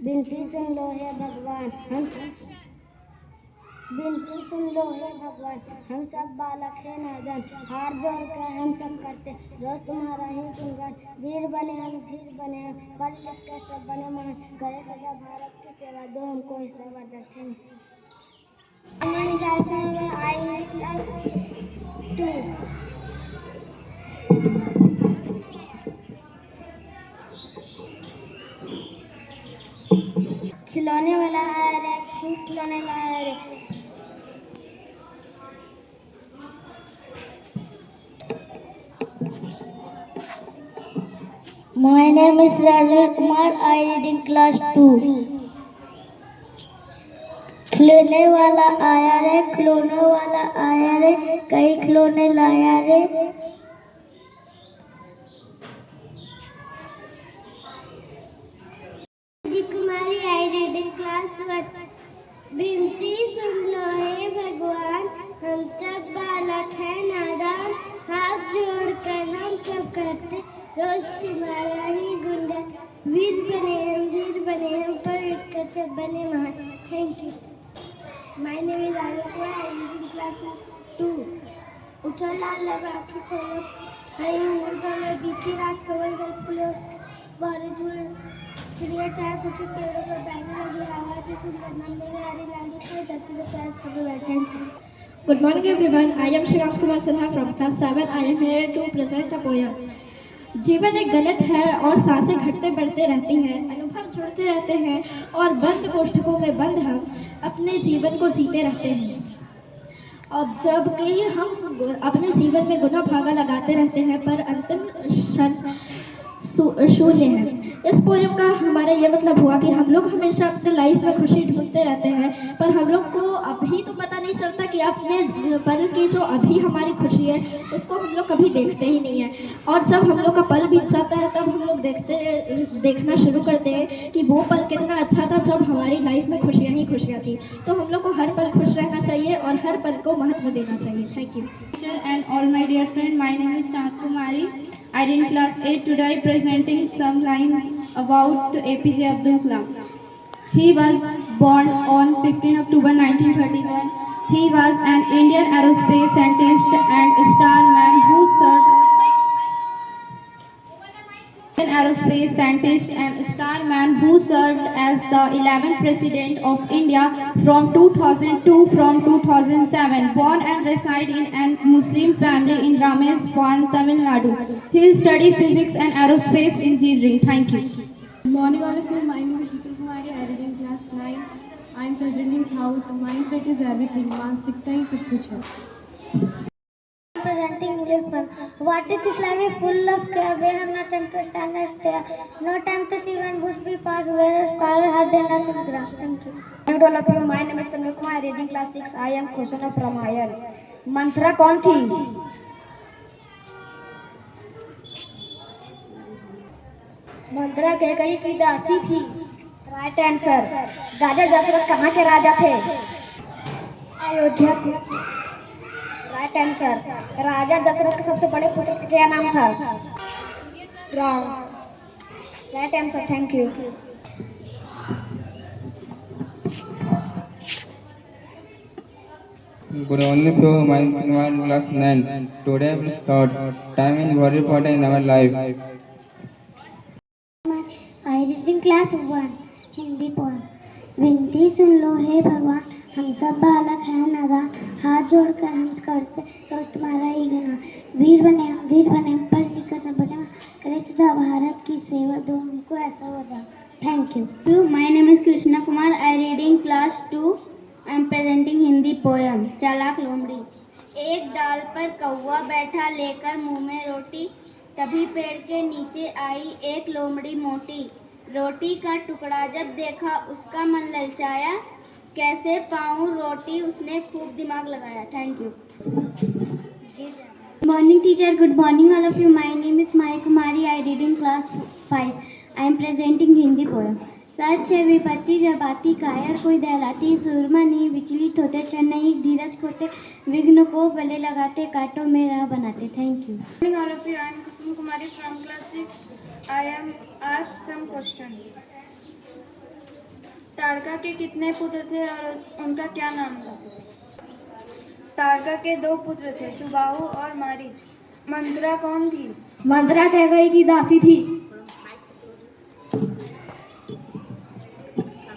विनती सुन लो हे भगवान विनती सुन लो हे भगवान, हम सब बालक है नादान, हार जोड़ कर हम सब करते रोज तुम्हारा ही गुणगान। वीर बने हम, धीर बने हम, पढ़ लिख कर सब बने महान, करे सदा भारत की सेवा, दो हमको ऐसा वरदान। खिलौने वाला आया रे, खूब खिलौने लाया रे। My name is Rajesh Kumar. I read in class 2. खिलौने वाला आया रे, खिलौने वाला आया रे, कई खिलौने लाया रे। कुमारी आई read in class 1. विनती सुन लो हे भगवान, हम सब बालक है नादान, हाथ जोड़कर हम सब करते रोज तुम्हारा ही गुणगान। वीर बने हम, धीर बने हम, पढ़ लिख कर सब बने महान। Thank you. My name is Alok, I am in class 2। उठो लाल आँखें खोलो, हरी उम्र बोलो, बीती रात कमल गल फूलो, बारिश में चिड़िया चाहे कुछ पेड़ों पर बैठने लगी, हवा की सुंदर नाम ले हरी लाली को धरती पर चाहे कभी बैठे। Good morning everyone. I am Shivansh Kumar Sinha from class 7. I am here to present a poem. जीवन एक गलत है और सांसें घटते बढ़ते रहती हैं, अनुभव जुड़ते रहते हैं और बंद कोष्ठकों में बंद हम अपने जीवन को जीते रहते हैं। अब जबकि हम अपने जीवन में गुना भागा लगाते रहते हैं पर अंतिम क्षण शून्य है। इस पोएम का हमारा ये मतलब हुआ कि हम लोग हमेशा अपने लाइफ में खुशी ढूंढते रहते हैं पर हम लोग को अभी तो पता नहीं चलता कि अपने पल की जो अभी हमारी खुशी है उसको हम लोग कभी देखते ही नहीं है। और जब हम लोग का पल बीत जाता है तब हम लोग देखना शुरू करते हैं कि वो पल कितना अच्छा था जब हमारी लाइफ में खुशियाँ ही खुशियाँ थी। तो हम लोग को हर पल खुश रहना चाहिए और हर पल को महत्व देना चाहिए। Thank you. And all my dear friend, my name is Shant Kumari. I read in class 8 today, presenting some lines about APJ Abdul Kalam. He was born on 15 October 1931. He was an Indian aerospace scientist and starman who served as the 11th President of India from 2002 from 2007. Born and reside in a Muslim family in Rameswaram, Tamil Nadu. He studied physics and aerospace engineering. Thank you. Good morning all of you. My name is Shital Kumari. I read in class 9. I am presenting how the mindset is everything. मानसिकता ही सब कुछ है। Presenting English one. What is Islam full of care? We have no time to stand and stare. No time to see when bush be passed. Where a scholar had done us in grass. Thank you. Good all of you. My name is Tanvir Kumar. I read in class 6. I am question of Ramayana. मंत्रा कौन थी? मंत्रा कैकई की दासी थी। Right answer. राजा दशरथ कहाँ के राजा थे? अयोध्या के। Right answer. राजा दशरथ के सबसे बड़े पुत्र का क्या नाम था? Ram. Right answer. Thank you. Good morning to my class 9. Today we start. Time is very important in our life. I read in class 1. Hindi poem. विनती सुन लो हे भगवान, हम सब बालक हैं नादान, हाथ जोड़कर हम करते रोज तुम्हारा ही गुणगान। वीर बने हम, धीर बने हम, पढ़ लिख कर सब बने, करे सदा भारत की सेवा, दो हमको ऐसा वरदान। Thank you. My name is Krishna Kumar. I read in class 2. I am presenting Hindi poem. चालाक लोमड़ी। एक डाल पर कौवा बैठा लेकर मुंह में रोटी, तभी पेड़ के नीचे आई एक लोमड़ी मोटी। रोटी का टुकड़ा जब देखा उसका मन ललचाया, कैसे पाऊं रोटी उसने खूब दिमाग लगाया। Thank you. Morning teacher, good morning all of you. My name is Maya Kumari. I read in class 5. I am presenting Hindi poem. सच है विपत्ति जब आती, कायर कोई दहलाती, सूरमा नहीं विचलित होते, क्षण नहीं धीरज खोते, विघ्न को गले लगाते, कांटों में राह बनाते। Thank you. Morning all of you. I am Kusum Kumari from class 6. I am asked some questions. Tadaka के कितने पुत्र थे और उनका क्या नाम था? ताड़का के 2 पुत्र थे, सुबाहु और मारीच। मंत्रा कौन थी? मंत्रा कैकेयी की दासी थी।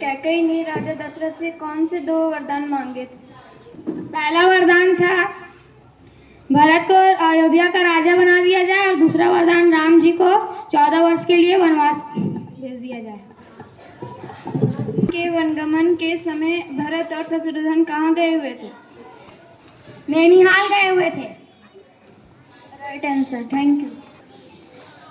कैकेयी ने राजा दशरथ से कौन से 2 वरदान मांगे थे? पहला वरदान था भरत को अयोध्या का राजा बना दिया जाए और दूसरा वरदान राम जी को 14 वर्ष के लिए वनवास भेज दिया जाए। के वनगमन के समय भरत और शत्रुघ्न कहाँ गए हुए थे? नैनीहाल गए हुए थे। Right answer, thank you.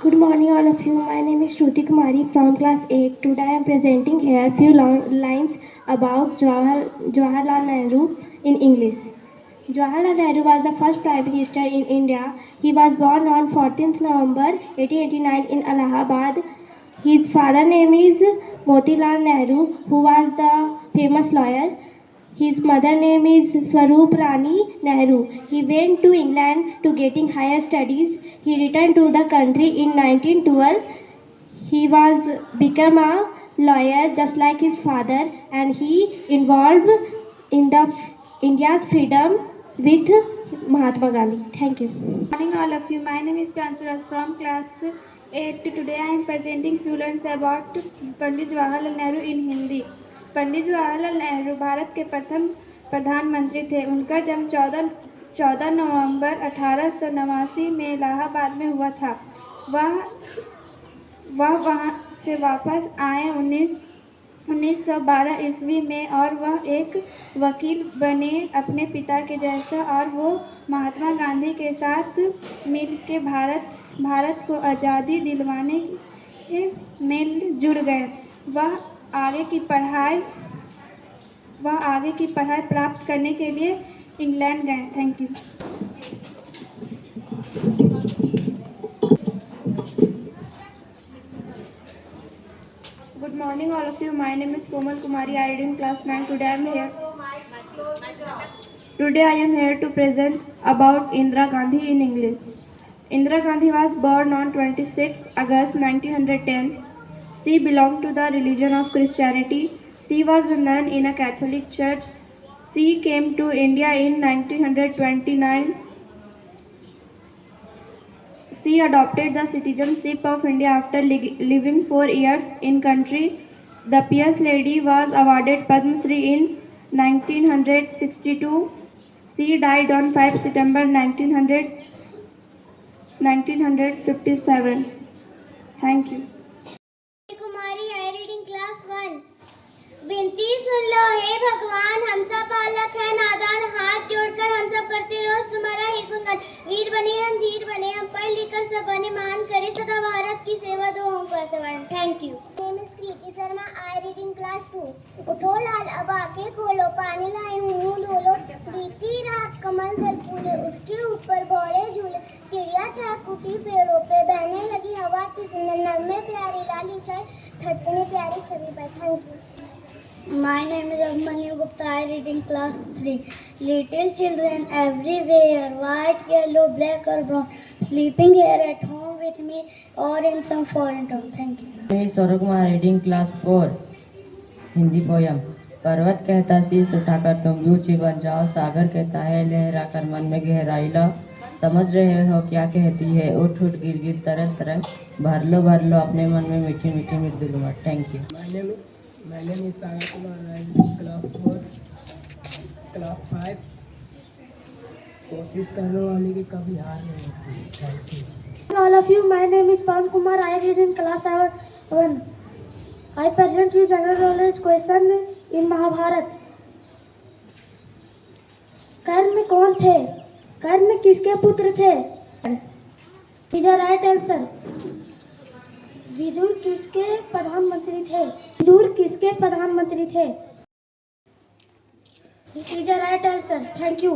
Good morning all of you. My name is Shruti Kumari from class 8. Today I am presenting here few lines about Jawaharlal Nehru in English. Jawaharlal Nehru was the first Prime Minister in India. He was born on 14th November 1889 in Allahabad. His father name is Motilal Nehru, who was the famous lawyer. His mother name is Swaroop Rani Nehru. He went to England to getting higher studies. He returned to the country in 1912. He was become a lawyer just like his father, and he involved in the India's freedom with Mahatma Gandhi. Thank you. Good morning all of you. My name is Pransuras from class 8. Today I am presenting few lines about Pandit Jawaharlal Nehru in Hindi. Pandit Jawaharlal Nehru Bharat के प्रथम प्रधानमंत्री थे। उनका जन्म 14 नवंबर 1889 में इलाहाबाद में हुआ था। वह वहां से वापस आए 1912 ईस्वी में और वह एक वकील बने अपने पिता के जैसा, और वो महात्मा गांधी के साथ मिल के भारत को आज़ादी दिलवाने में जुड़ गए। वह आगे की पढ़ाई प्राप्त करने के लिए इंग्लैंड गए। Thank you. Good morning all of you. My name is Komal Kumari. I read in class 9. Today I am here to present about Indira Gandhi in English. Indira Gandhi was born on 26 August 1910. She belonged to the religion of Christianity. She was a nun in a Catholic church. She came to India in 1929. She adopted the citizenship of India after living 4 years in country. The pious lady was awarded Padma Shri in 1962. She died on 5 September 1957. Thank you. Kumari I reading class 1। विनती सुन लो हे भगवान, हम सब बालक है नादान, हाथ जोड़कर हम सब करते रोज तुम्हारा ही गुणगान। वीर बने हम, धीर बने हम, पढ़ लिख कर सब बने महान, करे सदा भारत की सेवा, दो हमको सवान। Thank you. Name is Kriti Sharma. I reading class 2। उठो लाल अब आंखें खोलो, पानी लाई हूँ धोलो, बीती रात कमल दल फूले, उसके ऊपर भौरे झूले, चिड़िया चाक कुटी पेड़ों पे, बहने लगी हवा की सुंदर, नगमे प्यारी लाली चाय, धड़कने प्यारी छवि पर। Thank you. My name is Abhimanyu Gupta. I read in class 3. Little children everywhere, white, yellow, black or brown, sleeping here at home with me or in some foreign town. Thank you. My name is Saurabh Kumar, reading class 4. Hindi poem. पर्वत कहता शीश उठाकर तुम भी ऊंची बन जाओ, सागर कहता है लहराकर मन में गहराई लाओ, समझ रहे हो क्या कहती है उठ उठ गिर गिर तरंग तरंग, भर लो अपने मन में मीठी मीठी मृदुल उमंग। Thank you. My name is Sagar Kumar. I am in class 4, class 5. कोशिश करने वाले की कभी हार नहीं होती। Thank you. All of you, my name is Pawan Kumar. I read in class 7. I present you general knowledge question in Mahabharat. Karna कौन थे? कर्ण किसके पुत्र थे? Is the right answer. Vidur किसके प्रधानमंत्री थे? विदुर किसके प्रधानमंत्री थे? It is the right answer. Thank you.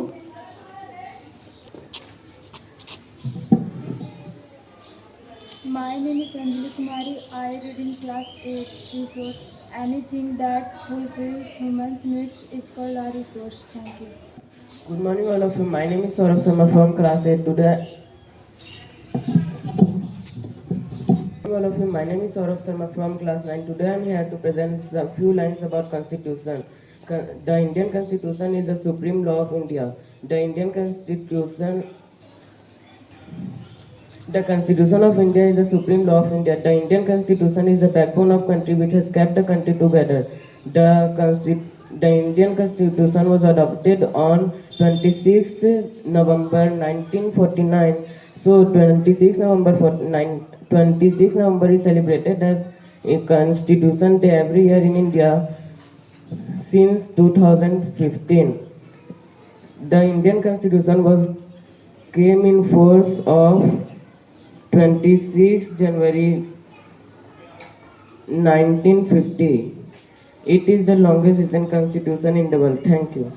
My name is Anjali Kumari. I read in class 8. Resource. Anything that fulfills human's needs is called a resource. Thank you. Good morning all of you. My name is Saurabh Sharma from class 8. Today morning, all of you. My name is Saurabh Sharma from class 9. Today I am here to present a few lines about Constitution. The Indian Constitution is the supreme law of India. The Constitution of India is the supreme law of India. The Indian Constitution is the backbone of country which has kept the country together. The Indian Constitution was adopted on 26 November 1949. So 26 November is celebrated as a Constitution Day every year in India since 2015. The Indian Constitution came in force of 26 January 1950. It is the longest written constitution in the world. Thank you.